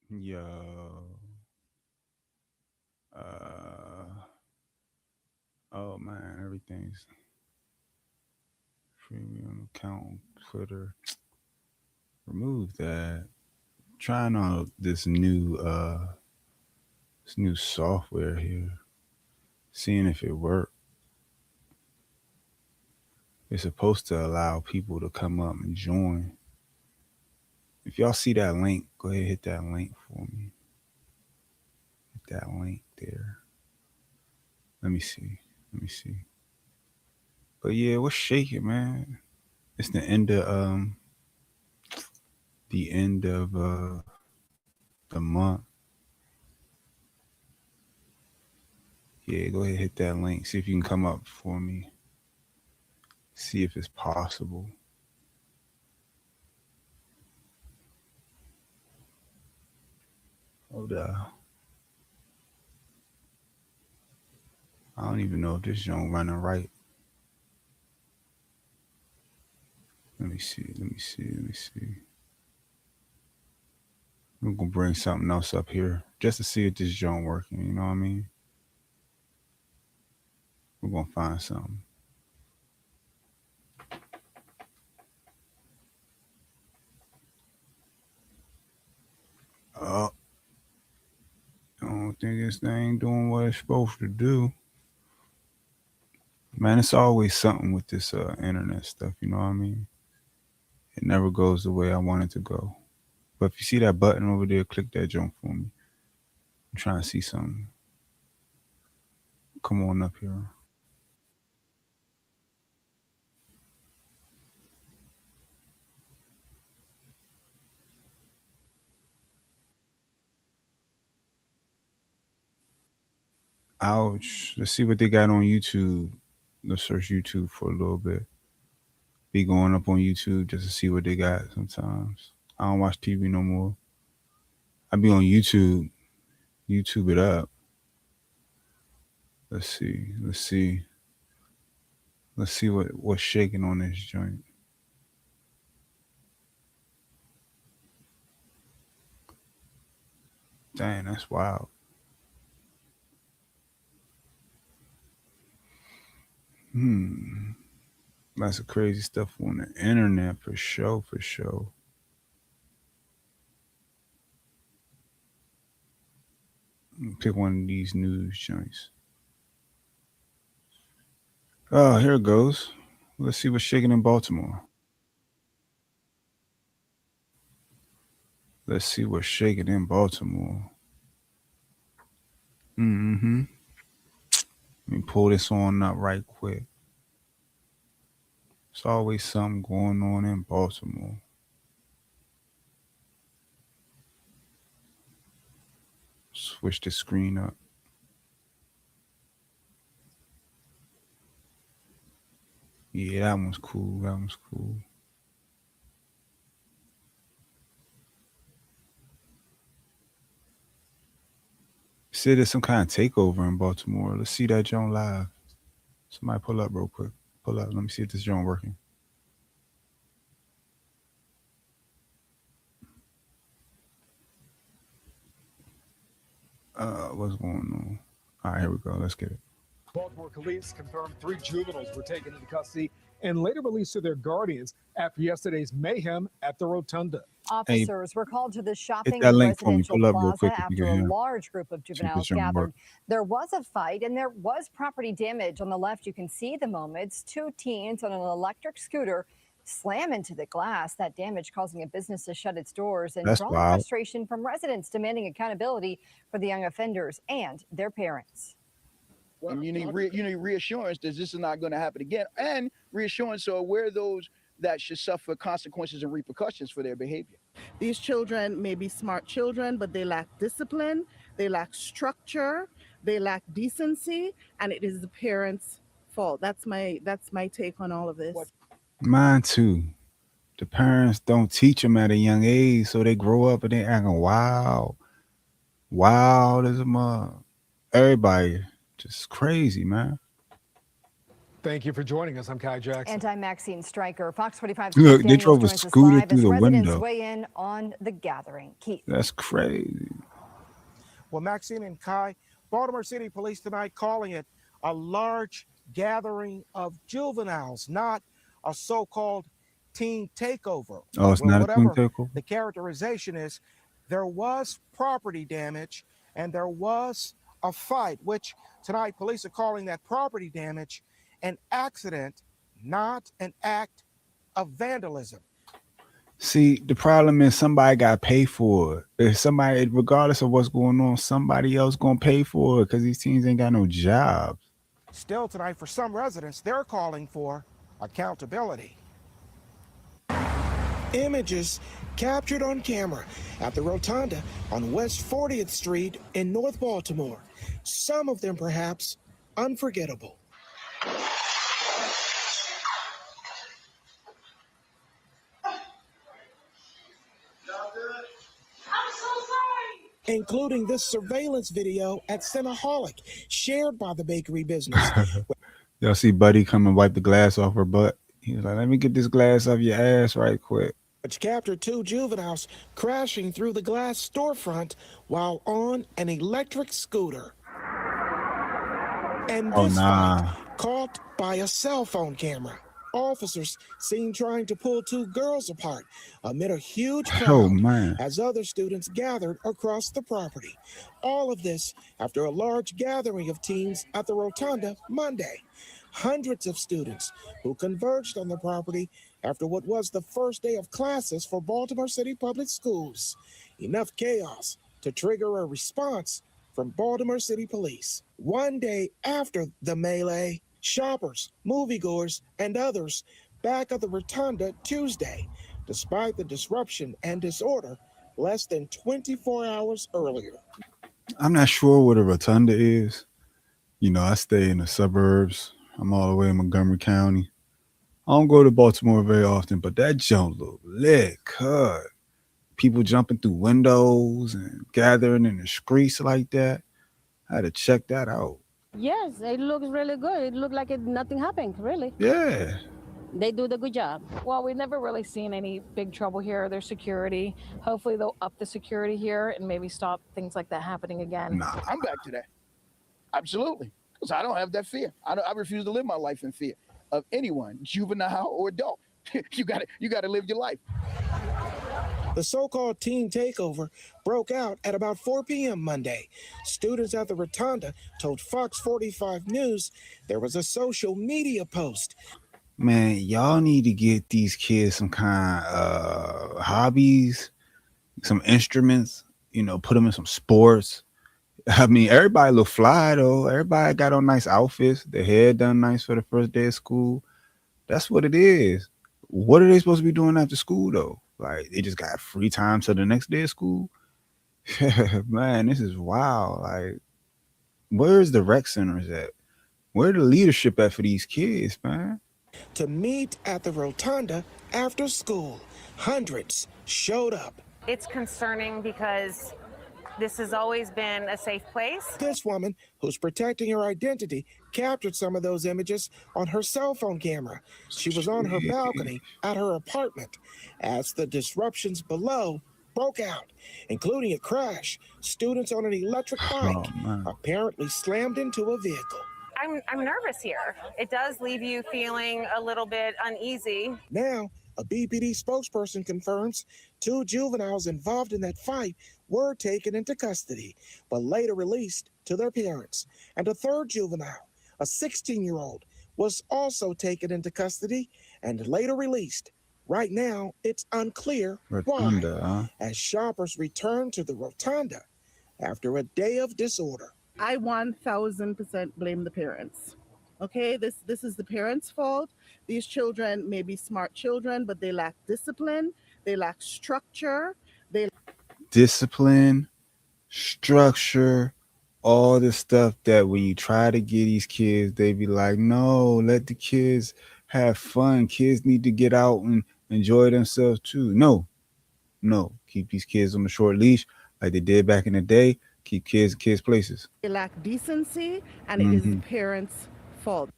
Yo, uh, oh man, everything's premium account, Twitter. Remove that. Trying out this new software here, seeing if it works. It's supposed to allow people to come up and join. If y'all see that link, go ahead and hit that link for me. Hit that link there. Let me see. Let me see. But yeah, what's shaking, man? It's the end of the month. Yeah, go ahead and hit that link. See if you can come up for me. See if it's possible. Hold up. I don't even know if this joint running right. Let me see. Let me see. Let me see. I'm gonna bring something else up here just to see if this joint working. You know what I mean? We're gonna find something. Oh, I don't think this thing doing what it's supposed to do. Man, it's always something with this internet stuff. You know what I mean? It never goes the way I want it to go. But if you see that button over there, click that joint for me. I'm trying to see something. Come on up here. Ouch. Let's see what they got on YouTube. Let's search YouTube for a little bit. Be going up on YouTube just to see what they got sometimes. I don't watch TV no more. I be on YouTube. YouTube it up. Let's see. Let's see. Let's see what's shaking on this joint. Dang, that's wild. Hmm. Lots of crazy stuff on the internet for sure, for sure. Pick one of these news joints. Oh, here it goes. Let's see what's shaking in Baltimore. Let's see what's shaking in Baltimore. Mm-hmm. Let me pull this on up right quick. There's always something going on in Baltimore. Switch the screen up. Yeah, that one's cool. That one's cool. Said there's some kind of takeover in Baltimore. Let's see that joint live. Somebody pull up real quick. Pull up. Let me see if this joint working. What's going on? All right, here we go. Let's get it. Baltimore police confirmed 3 juveniles were taken into custody and later released to their guardians after yesterday's mayhem at the rotunda. Hey, Officers were called to the hit shopping that and link for me. residential Pull up real plaza quick if you after can a hear. large group of See if this juveniles joint work. gathered. There was a fight and there was property damage. On the left, you can see the moments. 2 teens on an electric scooter slam into the glass. That damage causing a business to shut its doors and That's drawing wild. frustration from residents demanding accountability for the young offenders and their parents. And you need reassurance that this is not going to happen again, and reassurance so aware those that should suffer consequences and repercussions for their behavior. These children may be smart children, but they lack discipline, they lack structure, they lack decency, and it is the parents' fault. That's my take on all of this. Mine too. The parents don't teach them at a young age, so they grow up and they acting wild, wild as a mug. Everybody just crazy, man. Thank you for joining us. I'm Kai Jackson. And I'm Maxine Stryker. Fox 45's Look, Keith they Daniels drove a joins us scooter live through as the residents window. weigh in on the gathering. Keith. That's crazy. Well, Maxine and Kai, Baltimore City Police tonight calling it a large gathering of juveniles, not a so-called teen takeover. Oh, it's not a teen Whatever takeover? the characterization is, there was property damage and there was a fight, which tonight police are calling that property damage an accident, not an act of vandalism. See, the problem is somebody got to pay for it. If somebody, regardless of what's going on, somebody else going to pay for it because these teens ain't got no jobs. Still tonight, for some residents, they're calling for accountability. Images captured on camera at the Rotunda on West 40th Street in North Baltimore. Some of them perhaps unforgettable. Including this surveillance video at Cinnaholic, shared by the bakery business. Y'all see Buddy come and wipe the glass off her butt. He was like, let me get this glass off your ass right quick. Which captured two juveniles crashing through the glass storefront while on an electric scooter. And this fight caught by a cell phone camera. Officers seen trying to pull two girls apart amid a huge crowd as other students gathered across the property. All of this after a large gathering of teens at the Rotunda Monday. Hundreds of students who converged on the property after what was the first day of classes for Baltimore City Public Schools. Enough chaos to trigger a response from Baltimore City Police. One day after the melee, shoppers, moviegoers, and others back at the Rotunda Tuesday, despite the disruption and disorder less than 24 hours earlier. I'm not sure what a Rotunda is. You know, I stay in the suburbs. I'm all the way in Montgomery County. I don't go to Baltimore very often, but that junk look lit, cut. People jumping through windows and gathering in the streets like that. I had to check that out. Yes, it looks really good. It looked like nothing happened, really. Yeah. They do the good job. Well, we've never really seen any big trouble here. There's security. Hopefully they'll up the security here and maybe stop things like that happening again. Nah. I'm back to that. Absolutely. Because I don't have that fear. I refuse to live my life in fear of anyone, juvenile or adult. You gotta live your life. The so-called teen takeover broke out at about 4 p.m. Monday. Students at the Rotunda told Fox 45 News there was a social media post. Man, y'all need to get these kids some kind of hobbies, some instruments, you know, put them in some sports. I mean, everybody look fly, though. Everybody got on nice outfits. Their hair done nice for the first day of school. That's what it is. What are they supposed to be doing after school, though? Like, they just got free time till the next day of school? Man, this is wild. Like, where's the rec centers at? Where the leadership at for these kids, man? To meet at the Rotunda after school, hundreds showed up. It's concerning because this has always been a safe place. This woman, who's protecting her identity, captured some of those images on her cell phone camera. She was on her balcony at her apartment as the disruptions below broke out, including a crash. Students on an electric bike apparently slammed into a vehicle. I'm nervous here. It does leave you feeling a little bit uneasy. Now, a BPD spokesperson confirms two juveniles involved in that fight were taken into custody, but later released to their parents. And a third juvenile, a 16-year-old, was also taken into custody and later released. Right now, it's unclear why, as shoppers return to the Rotunda after a day of disorder. I 1000% blame the parents. Okay, this is the parents' fault. These children may be smart children, but they lack discipline, they lack structure, discipline, structure, all the stuff that when you try to get these kids, they be like, no, let the kids have fun. Kids need to get out and enjoy themselves too. No, keep these kids on the short leash like they did back in the day. Keep kids in kids' places. They lack decency, and it is the parents' fault.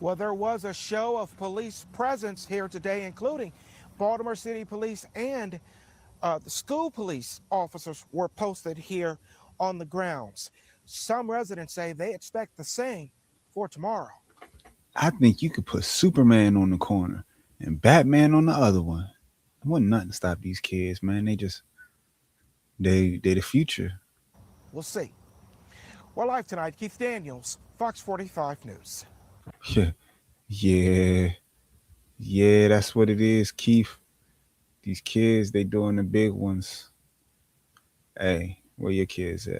Well, there was a show of police presence here today, including Baltimore City Police and the school police officers were posted here on the grounds. Some residents say they expect the same for tomorrow. I think you could put Superman on the corner and Batman on the other one. There wasn't nothing to stop these kids, man. They the future. We'll see. Well, live tonight, Keith Daniels, Fox 45 News. Yeah, that's what it is, Keith. These kids, they doing the big ones. Hey, where your kids at?